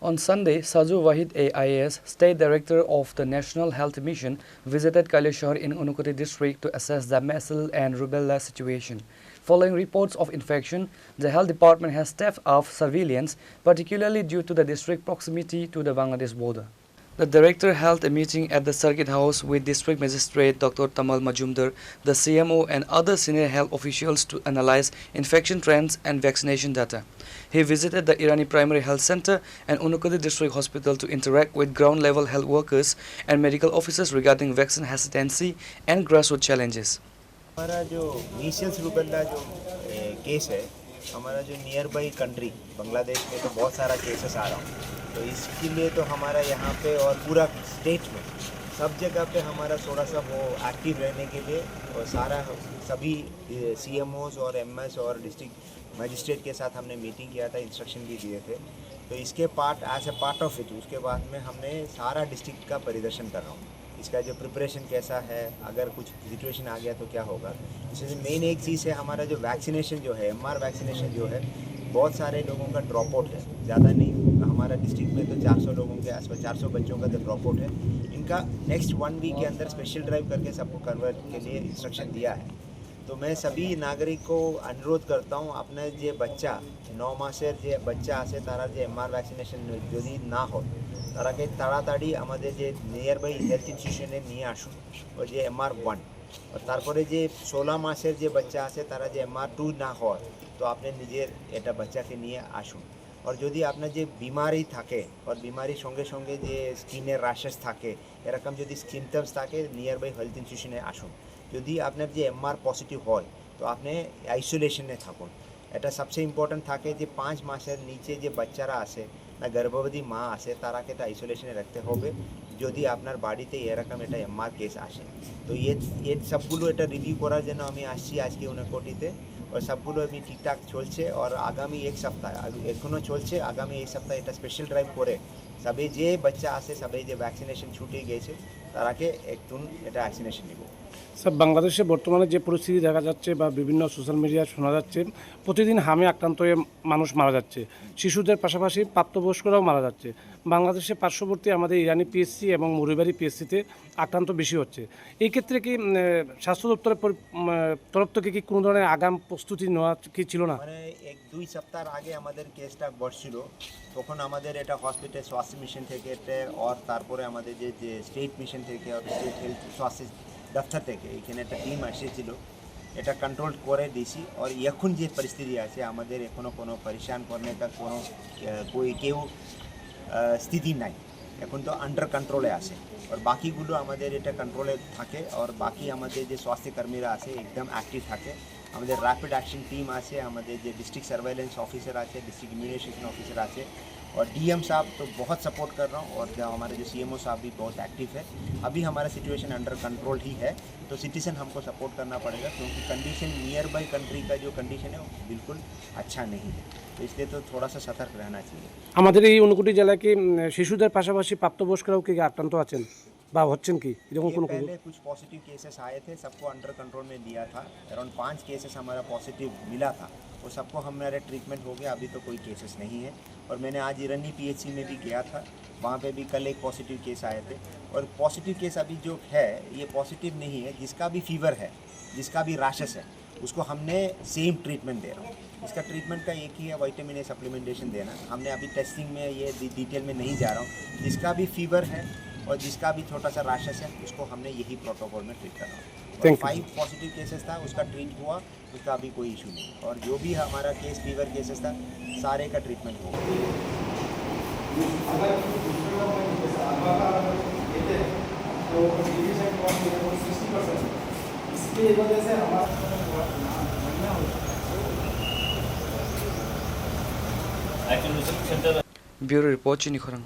On Sunday, Saju Wahid AIAS, State Director of the National Health Mission, visited Kailashahar in Unukoti district to assess the measles and rubella situation. Following reports of infection, the health department has stepped up surveillance, particularly due to the district proximity to the Bangladesh border. The director held a meeting at the Circuit House with District Magistrate Dr. Tamal Majumdar, the CMO and other senior health officials to analyze infection trends and vaccination data. He visited the Irani Primary Health Center and Unukoti District Hospital to interact with ground-level health workers and medical officers regarding vaccine hesitancy and grassroots challenges. हमारा जो Meselson rubella जो case है, हमारा जो near by country Bangladesh में तो बहुत सारा केसेस आ रहा हूँ, तो इसके लिए तो हमारा यहाँ पे और पूरा स्टेट में सब जगह पे हमारा थोड़ा सा वो एक्टिव रहने के लिए और सभी CMOs और MS और डिस्ट्रिक्ट मजिस्ट्रेट के साथ हमने मीटिंग किया था, इंस्ट्रक्शन भी दिए थे। तो इसके as a part of it उसके बाद में हमने सारा डिस्ट्रिक्ट का परिदर्शन कर रहा हूँ, इसका जो प्रिपरेशन कैसा है, अगर कुछ सिचुएशन आ गया तो क्या होगा। इसमें मेन एक चीज़ है हमारा जो वैक्सीनेशन जो है, MR वैक्सीनेशन जो है, बहुत सारे लोगों का ड्रॉप आउट है, ज़्यादा नहीं, हमारा डिस्ट्रिक्ट में तो 400 लोगों के आसपास 400 बच्चों का तो ड्रॉप आउट है। इनका नेक्स्ट 1 वीक के अंदर स्पेशल ड्राइव करके सबको कन्वर्ट के लिए इंस्ट्रक्शन दिया है। तो मैं सभी नागरिक को अनुरोध करता हूँ, अपना जो बच्चा 9 मासेर जो बच्चा आसे तारा जो MR वैक्सीनेशन यदि ना हो तारा के ताड़ाताड़ी हमारे जो नियर बाई हेल्थ इंस्टीट्यूशने निये आसुन और जो MR1 और तारपरे जो 16 मासेर जो बच्चा आसे तारा जो MR2 ना हो तो आपने निजेर एटा बच्चा के निये आसुन। और यदि आपना जो बीमारी थाके और बीमारी संगे संगे जो स्किनेर रैशेस थाके एरकम यदि सिम्पटम्स थाके नियर बाई हेल्थ इंस्टीट्यूशने आसुन। यदि आपने जो MR पॉजिटिव হয় तो आपने आइसोलेशने থাকুন। এটা सबसे इम्पोर्टेंट থাকে যে 5 মাসের নিচে যে বাচ্চারা আছে না গর্ভবতী মা আছে তারাকে এটা আইসোলেশনে রাখতে হবে যদি আপনার বাড়িতে এরকম এটা MR কেস আসে। তো এই সবগুলো এটা রিভিউ করার জন্য আমি আসছি আজকে উনকোটিতে और सबগুলো আমি ঠিকঠাক চলছে और আগামী এক সপ্তাহ এখনো চলছে, আগামী এক সপ্তাহ এটা স্পেশাল ড্রাইভ করে সবে যে বাচ্চা আছে সবে যে ভ্যাকসিনেশন ছুটে গেছে তারাকে একটু এটা ভ্যাকসিনেশন দিব। স্যার, বাংলাদেশে বর্তমানে যে পরিস্থিতি দেখা যাচ্ছে বা বিভিন্ন সোশ্যাল মিডিয়ায় শোনা যাচ্ছে, প্রতিদিন হামে আক্রান্ত হয়ে মানুষ মারা যাচ্ছে, শিশুদের পাশাপাশি প্রাপ্তবয়স্করাও মারা যাচ্ছে। বাংলাদেশে পার্শ্ববর্তী আমাদের ইরানি PSC এবং মরিবাড়ি PSCতে আক্রান্ত বেশি হচ্ছে। এই ক্ষেত্রে কি স্বাস্থ্য দপ্তরের তরফ থেকে কি কোনো ধরনের আগাম প্রস্তুতি নেওয়া কি ছিল না? মানে 1-2 সপ্তাহ আগে আমাদের কেসটা ঘটছিল, তখন আমাদের এটা হসপিটাল স্বাস্থ্য মিশন থেকে আর তারপরে আমাদের যে স্টেট মিশন থেকে আর স্টেট হেলথ স্বাস্থ্য দপ্তর থেকে এখানে একটা টিম এসেছিল, এটা কন্ট্রোল করে দিয়েছি। আর এখন যে পরিস্থিতি আছে আমাদের এখনও কোনো পরেশান করনে কা কোনো কেউ স্থিতি নাই, এখন তো আন্ডার কন্ট্রোলে আছে। আর বাকিগুলো আমাদের এটা কন্ট্রোলে থাকে আর বাকি আমাদের যে স্বাস্থ্যকর্মীরা আছে একদম অ্যাক্টিভ থাকে। আমাদের র্যাপিড অ্যাকশন टीम আছে, আমাদের যে डिस्ट्रिक्ट सर्वेलेंस ऑफिसर আছে, डिस्ट्रिक्ट इम्यूनाइजेशन ऑफिसर আছে और DM साहब तो बहुत सपोर्ट कर रहा हूँ और हमारे जो CMO साहब भी बहुत एक्टिव है। अभी हमारा सिचुएशन अंडर कंट्रोल ही है, तो सिटीजन हमको सपोर्ट करना पड़ेगा क्योंकि कंडीशन नियर बाई कंट्री का जो कंडीशन है वो बिल्कुल अच्छा नहीं है, तो इसलिए तो थोड़ा सा सतर्क रहना चाहिए। আমাদের এই ঊনকোটি জেলায় কি শিশুদের পাশাপাশি প্রাপ্তবয়স্করাও কি আক্রান্ত আছেন বা হচ্ছেন কি এরকম কোনো? पहले कुछ पॉजिटिव केसेस आए थे, सबको अंडर कंट्रोल में लिया था, अराउंड 5 केसेस हमारा पॉजिटिव मिला था और सबको हमारे ट्रीटमेंट हो गया, अभी तो कोई केसेस नहीं है। और मैंने आज इरानी PHC में भी गया था, वहाँ पे भी कल एक पॉजिटिव केस आए थे। और पॉजिटिव केस अभी जो है ये पॉजिटिव नहीं है, जिसका भी फीवर है, जिसका भी रैशेस है, उसको हमने सेम ट्रीटमेंट दे रहा हूँ। इसका ट्रीटमेंट का एक ही है, विटामिन A सप्लीमेंटेशन देना। हमने अभी टेस्टिंग में ये डिटेल में नहीं जा रहा हूँ। जिसका भी फीवर है और जिसका भी छोटा सा रैशेस है उसको हमने यही प्रोटोकॉल में ट्रीट करना है। 5 पॉजिटिव केसेस था, उसका ट्रीट हुआ, उसका अभी कोई इशू नहीं। और जो भी हमारा केस फीवर केसेस था सारे का ट्रीटमेंट होगा। Bureau Report, Chinikhorang.